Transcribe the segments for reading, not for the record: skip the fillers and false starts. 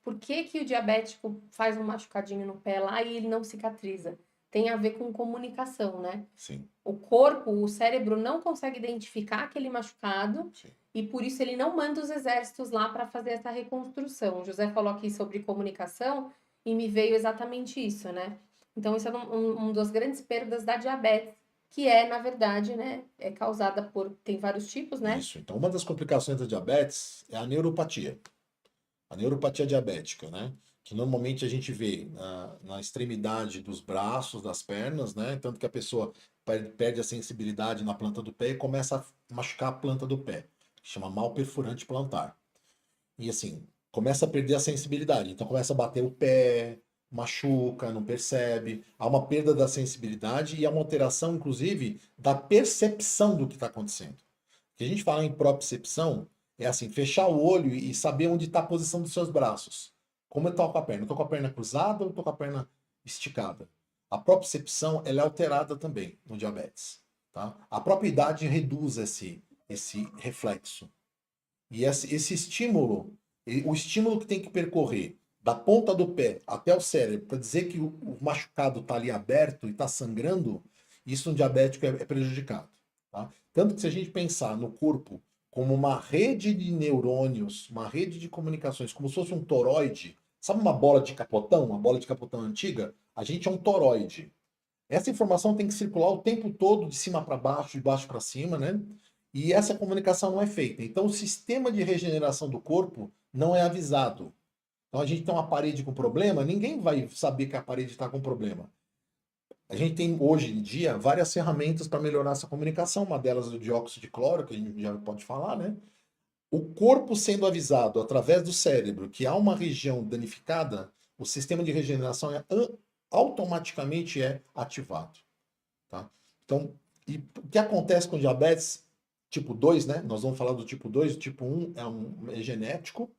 por que que o diabético faz um machucadinho no pé lá e ele não cicatriza? Tem a ver com comunicação, né? Sim, O corpo, o cérebro não consegue identificar aquele machucado sim. e por isso ele não manda os exércitos lá para fazer essa reconstrução. O José falou aqui sobre comunicação e me veio exatamente isso, né? Então, isso é um das grandes perdas da diabetes, que é, na verdade, né, é causada por, tem vários tipos, né? Isso. Então, uma das complicações da diabetes é a neuropatia. A neuropatia diabética, né? Que normalmente a gente vê na extremidade dos braços, das pernas, né? Tanto que a pessoa perde a sensibilidade na planta do pé e começa a machucar a planta do pé. Chama mal perfurante plantar. E assim, começa a perder a sensibilidade. Então começa a bater o pé, machuca, não percebe. Há uma perda da sensibilidade e há uma alteração, inclusive, da percepção do que está acontecendo. O que a gente fala em propriocepção é assim, fechar o olho e saber onde está a posição dos seus braços. Como eu estou com a perna? Eu estou com a perna cruzada ou estou com a perna esticada? A propriocepção ela é alterada também no diabetes. Tá? A própria idade reduz esse reflexo. E esse estímulo, o estímulo que tem que percorrer da ponta do pé até o cérebro para dizer que o machucado está ali aberto e está sangrando, isso no diabético é prejudicado. Tá? Tanto que se a gente pensar no corpo como uma rede de neurônios, uma rede de comunicações, como se fosse um toroide, sabe uma bola de capotão, uma bola de capotão antiga? A gente é um toroide. Essa informação tem que circular o tempo todo, de cima para baixo, de baixo para cima, né? E essa comunicação não é feita. Então, o sistema de regeneração do corpo não é avisado. Então, a gente tem uma parede com problema, ninguém vai saber que a parede está com problema. A gente tem, hoje em dia, várias ferramentas para melhorar essa comunicação. Uma delas é o dióxido de cloro, que a gente já pode falar, né? O corpo sendo avisado através do cérebro que há uma região danificada, o sistema de regeneração automaticamente é ativado. Tá? Então, e o que acontece com diabetes tipo 2, né? Nós vamos falar do tipo 2, o tipo 1 é genético,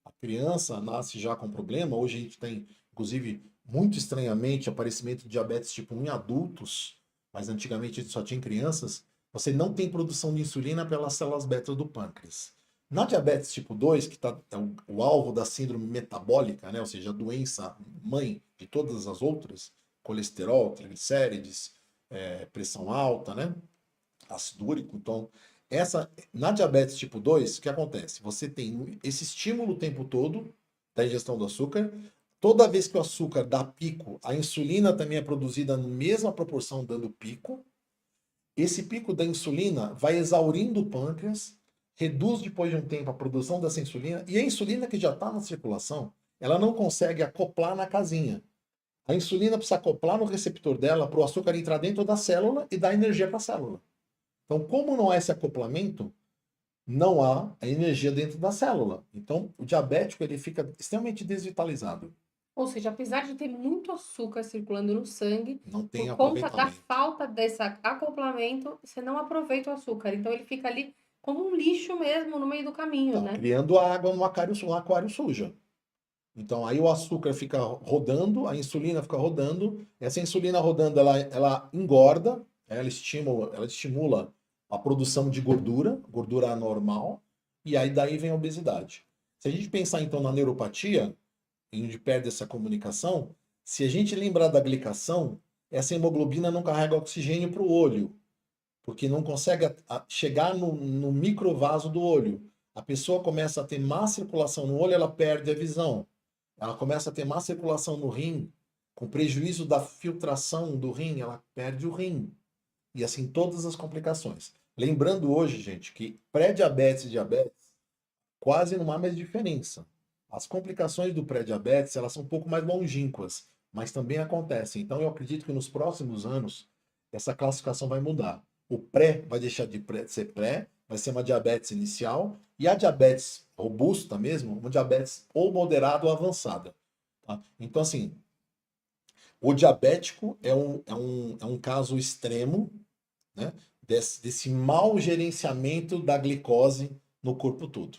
a criança nasce já com problema. Hoje a gente tem, inclusive, muito estranhamente, aparecimento de diabetes tipo 1 em adultos, mas antigamente a gente só tinha em crianças. Você não tem produção de insulina pelas células beta do pâncreas. Na diabetes tipo 2, que é o alvo da síndrome metabólica, né? Ou seja, a doença mãe de todas as outras, colesterol, triglicérides, pressão alta, né? Ácido úrico. Então, na diabetes tipo 2, o que acontece? Você tem esse estímulo o tempo todo da ingestão do açúcar. Toda vez que o açúcar dá pico, a insulina também é produzida na mesma proporção, dando pico. Esse pico da insulina vai exaurindo o pâncreas, reduz depois de um tempo a produção dessa insulina, e a insulina que já está na circulação, ela não consegue acoplar na casinha. A insulina precisa acoplar no receptor dela para o açúcar entrar dentro da célula e dar energia para a célula. Então, como não há esse acoplamento, não há a energia dentro da célula. Então, o diabético ele fica extremamente desvitalizado. Ou seja, apesar de ter muito açúcar circulando no sangue, Não tem por conta da aproveitamento. falta desse acoplamento, você não aproveita o açúcar. Então ele fica ali como um lixo mesmo no meio do caminho, Tá né? criando água no aquário suja. Então, aí o açúcar fica rodando, a insulina fica rodando. Essa insulina rodando, ela engorda, ela estimula a produção de gordura, gordura anormal, e aí daí vem a obesidade. Se a gente pensar então na neuropatia, onde perde essa comunicação, se a gente lembrar da glicação, essa hemoglobina não carrega oxigênio para o olho, porque não consegue chegar no microvaso do olho. A pessoa começa a ter má circulação no olho, ela perde a visão. Ela começa a ter má circulação no rim, com prejuízo da filtração do rim, ela perde o rim. E assim todas as complicações. Lembrando hoje, gente, que pré-diabetes e diabetes quase não há mais diferença. As complicações do pré-diabetes, elas são um pouco mais longínquas, mas também acontecem. Então eu acredito que nos próximos anos essa classificação vai mudar. O pré vai deixar de ser pré, vai ser uma diabetes inicial, e a diabetes robusta mesmo, uma diabetes ou moderada ou avançada. Tá? Então, assim, o diabético é um caso extremo, né, desse mau gerenciamento da glicose no corpo todo.